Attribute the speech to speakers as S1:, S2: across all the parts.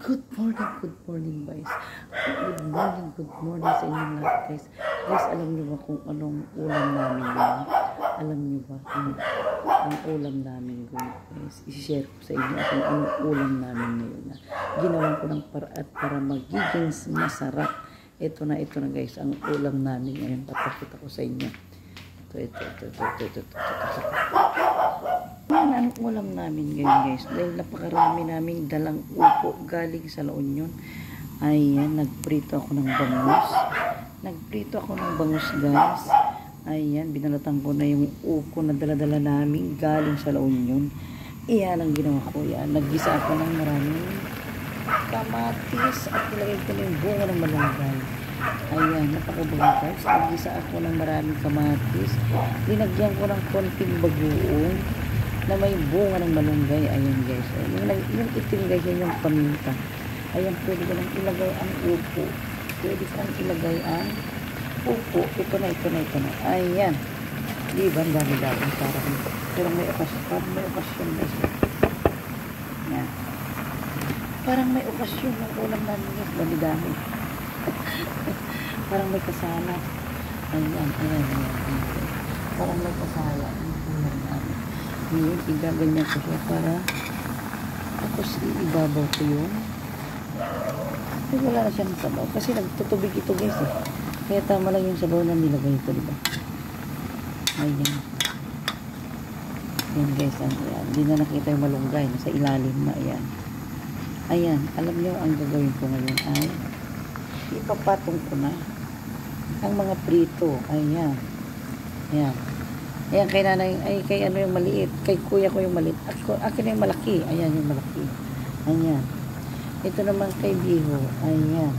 S1: Good morning guys. Good morning sa inyong lahat guys. Guys, alam niyo ba kung anong ulam namin ngayon? Alam niyo ba ang ulam namin guys? I-share ko sa inyo kung anong ulam namin ngayon. Ginawan ko ng paraan para magiging masarap. Ito na guys, ang ulam namin ngayon. Papakita ko sa inyo. Ito. Yan ang ulam namin ngayon guys. Dahil napakarami namin dalang upo galing sa La Union. Ayan, nagprito ako ng bangus. Guys. Ayan, binalatan ko na yung upo na dala-dala namin galing sa La Union. Iyan ang ginawa ko. Yan, naggisa ako ng maraming kamatis at nilagay ko na yung bunga ng malunggay. Ayan, napakabago guys. Naggisa ako ng maraming kamatis. Linagyan ko ng konting bagoong na may bunga ng malunggay. Ayan guys. Yung itim guys, yan yung paminta. Ayan, pwede ko lang ilagay ang upo. Pwede ko lang ilagay ang upo. Ito na. Ayan. Diba, ang dami-dami. Parang may okasyon guys. Ayan. Parang may okasyon ng ulam namin guys. Dami-dami. Parang may kasala. Ayan. Parang may kasala ang ulam namin. Ngayon, igaganyan ko siya para tapos ibabaw ko yun. Wala na siyang sabaw. Kasi nagtutubig ito guys eh. Kaya tama lang yung sabaw na nilagay ito, diba? Ayan. Ayan guys. Ayan. Hindi na nakita yung malunggay. Nasa ilalim na. Ayan. Alam niyo ang gagawin ko ngayon ay ipapatong ko na ang mga prito. Ayan. Ayan, kay nanay, kay ano yung maliit. Kay kuya ko yung maliit. Akin yung malaki. Ayan yung malaki. Ayan. Ito naman kay Biho. Ayan.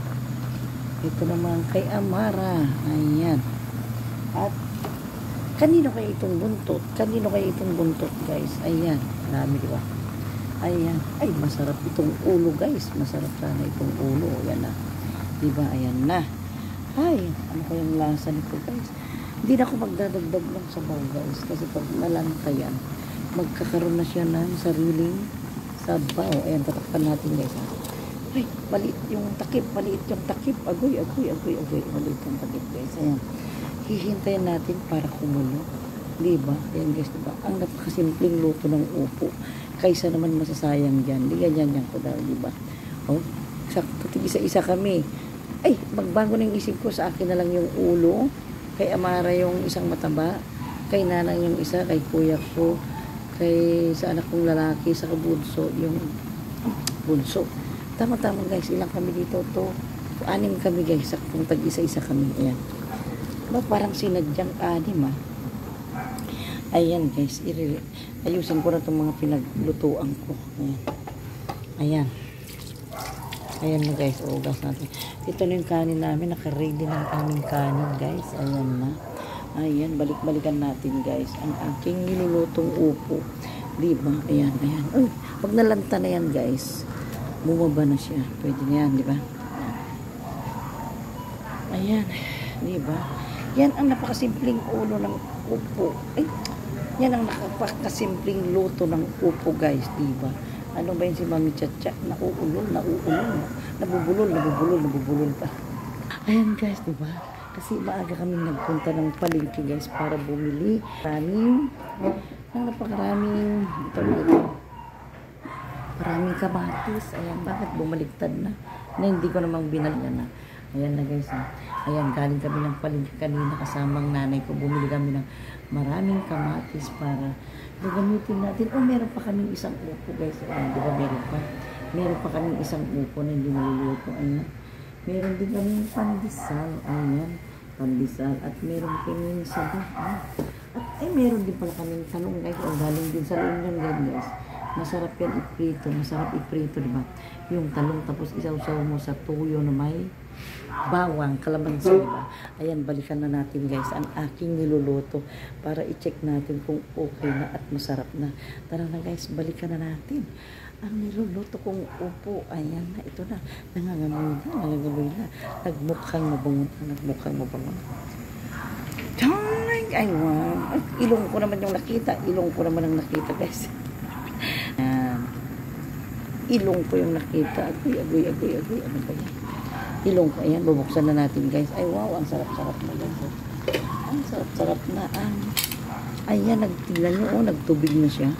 S1: Ito naman kay Amara. Ayan. At kanino kayo itong buntot? Guys? Ayan. Marami diba? Ayan. Ay, masarap itong ulo guys. Masarap sana itong ulo. Ayan na. Diba? Ayan na. Ay, ano kayang lasa nito guys? Hindi na ako magdadagdag ng sabaw guys. Kasi pag nalanta yan, magkakaroon na siya ng sariling sabaw. Ayan, tatakpan natin guys. Ay, maliit yung takip. Agoy. Maliit yung takip guys. Ayan. Hihintayin natin para kumulo. Diba? Ayan guys, diba? Ang napakasimpleng luto ng upo. Kaysa naman masasayang dyan. Di ganyan ko daw, diba? Oh, sakto. Isa-isa kami. Ay, magbago na yung isip ko. Sa akin na lang yung ulo. Kay Amara yung isang mataba, kay nanay yung isa, kay kuya ko, kay sa anak kong lalaki, sa kabunso, yung bunso. Tama-tama guys, ilang kami dito to? 6 kami guys, kung tag-isa-isa kami. Ayan. Ba, parang sinadyang 6 ah. Ayan guys, ayusin ko na itong mga pinaglutuan ko. Ayan. Ayan na guys, ugas natin. Ito na yung kanin namin, naka-ready na ang aming kanin guys. Ayan na. Ayan, balik-balikan natin guys. Ang aking nilulutong upo. Diba? Ayan. Uy, pag nalanta na yan guys, bumaba na siya. Pwede na yan, diba? Ayan. Diba? Yan ang napakasimpleng ulo ng upo. Ay, yan ang napakasimpleng luto ng upo guys, diba? Ano ba yun si Mami Chacha? Nabubulol pa. Ayan guys, diba? Kasi maaga kami nagpunta ng palengke guys para bumili. Maraming kamatis. Ayan, bakit bumaligtad na? Na hindi ko namang binalyan na. Ayan na guys. Ayan, galing kami ng palengke kanina kasamang nanay ko. Bumili kami ng maraming kamatis para gagamitin natin. Oh, meron pa kaming isang upo guys. Ayan, di ba meron pa kaming isang upo na hindi naluluto. Ayan. Meron din kaming pandesal. Ayan, pandesal. At meron kaming saba. At meron din pala kaming talong guys. O, galing din sa La Union guys. Masarap yan iprito. Diba? Yung talong tapos isaw-saw mo sa tuyo na may bawang, kalamansi, diba? Ayan, balikan na natin guys ang aking niluluto para i-check natin kung okay na at masarap na. Tara na guys, balikan na natin ang niluluto kong upo. Ayan na, ito na, nangangamoy na, nagmukhang mabango. Ay, wow. Ilong ko naman ang nakita guys. Ayan. ilong ko yung nakita. Agoy, agoy, agoy, agoy. Ano ba yan? Ilong ko. Ayan, bubuksan na natin guys. Ay wow, ang sarap-sarap na guys. Ang sarap-sarap na. Ayan, tignan nyo, nagtubig na siya.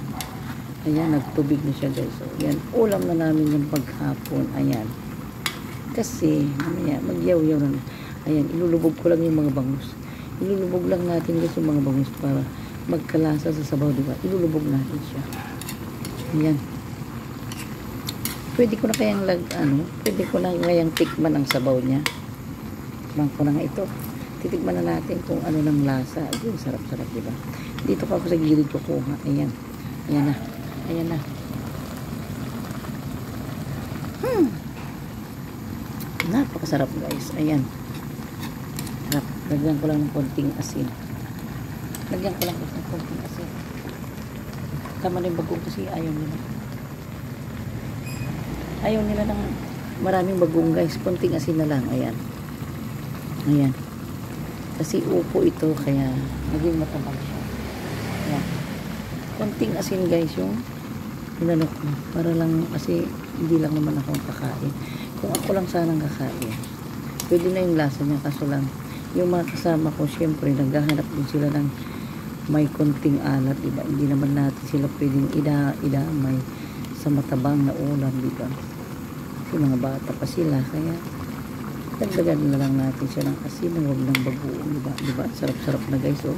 S1: Ayan, nagtubig na siya guys. So, ayan, ulam na namin yung paghapon. Ayan. Kasi, mamaya, magyaw-yaw na. Ayan, ilulubog ko lang yung mga bangus. Ilulubog lang natin guys yung mga bangus para magkalasa sa sabaw, diba? Ilulubog natin siya. Ayan. Pwede ko na kayang pwede ko na ngayang tikman ang sabaw niya. Tikman ko na nga ito. Titikman na natin kung ano ng lasa. Ayun, sarap-sarap, diba? Dito pa ako sa gilid kukuha. Ayan. Ayan na. Ayan na. Napakasarap guys. Ayan. Sarap. Lagyan ko lang ng konting asin. Lagyan ko lang ng konting asin. Tama na yung bagong kasi ayaw nila. Ayaw nila ng maraming bagong guys. Konting asin na lang. Ayan. Ayan. Kasi upo ito kaya naging matabang siya. Ayan. Konting asin guys yung inano ko. Para lang kasi hindi lang naman ako kakain. Kung ako lang sanang kakain. Pwede na yung lasa niya. Kaso lang yung mga kasama ko syempre naghahanap din sila ng may konting alat. Diba? Hindi naman natin sila pwedeng idamay sa matabang na ulam. Diba? Kasi mga bata pa sila. Kaya dagdagan na lang natin siya ng asin na huwag ng bagoong. Diba? Diba? Sarap-sarap na guys. Oh.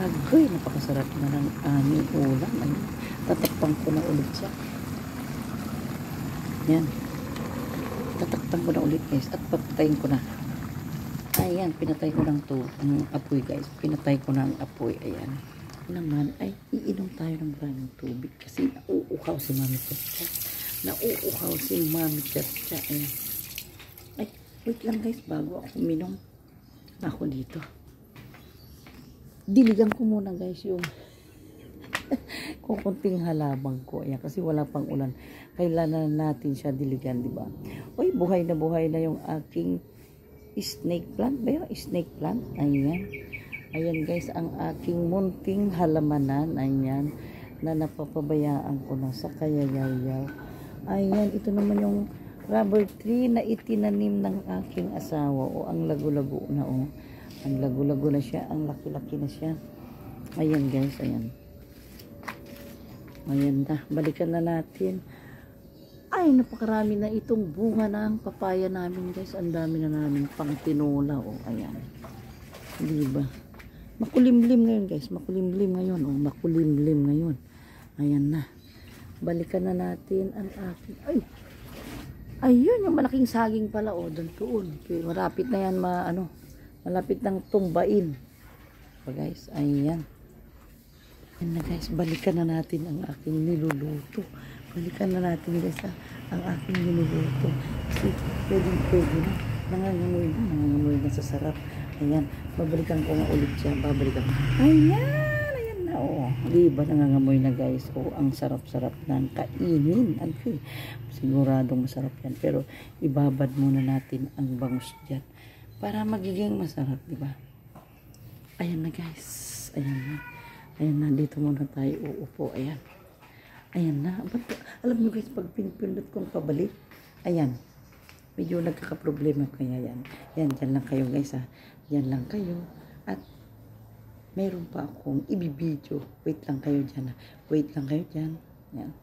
S1: Agoy, napakasarap na ng aming ulam. Ayun. Tatakpan ko na ulit siya. Yan. Tatakpan ko na ulit guys. At papatayin ko na. Ayan, pinatay ko ng apoy guys. Pinatay ko na ang apoy. Ayan. Naman ay iinom tayo ng maraming tubig. Kasi nauukaw si Mami Chacha. Nauukaw si Mami Chacha. Ayan. Ay, wait lang guys. Bago ako uminom. Ako dito. Diligan ko muna guys yung kukunting halabang ko. Ayan, kasi wala pang ulan. Kailangan natin siya diligan, diba? Uy, buhay na yung aking snake plant. Ba yun? Snake plant? Ayan. Ayan guys, ang aking munting halamanan. Ayan. Na napapabayaan ko na sa kayayayaw. Ayan, ito naman yung rubber tree na itinanim ng aking asawa. O, ang lago-lago na o. Ang lago-lago na siya. Ang laki-laki na siya. Ayan guys, ayan. Ayan na. Balikan na natin. Ay, napakarami na itong bunga ng papaya namin guys. Ang dami na namin pang tinola. O, ayan. Diba? Makulimlim ngayon guys. Makulimlim ngayon. O, makulimlim ngayon. Ayan na. Balikan na natin ang aking. Ay! Ayun, yung malaking saging pala. O, doon. Okay, marapit na yan malapit nang tumbain. So guys, ayan. Ayan na guys, balikan na natin ang aking niluluto. Balikan na natin guys ang aking niluluto. Kasi pwede na. Nangangamoy na sa sarap. Ayan, babalikan ko nga ulit siya. Babalikan. Ayan na oh. Diba nangangamoy na guys. Oh, ang sarap-sarap ng kainin. Okay. Siguradong masarap yan. Pero ibabad muna natin ang bangus dyan. Para magiging masarap, diba? Ayan na guys. Ayan na. Ayan na. Dito muna tayo uupo. Ayan. Ayan na. Alam nyo guys, pag pinipindot kong pabalik, ayan. Medyo nagkakaproblema kaya yan. Yan, dyan lang kayo guys ha. Dyan lang kayo. At meron pa akong ibibidyo. Wait lang kayo dyan ha. Wait lang kayo dyan. Yan.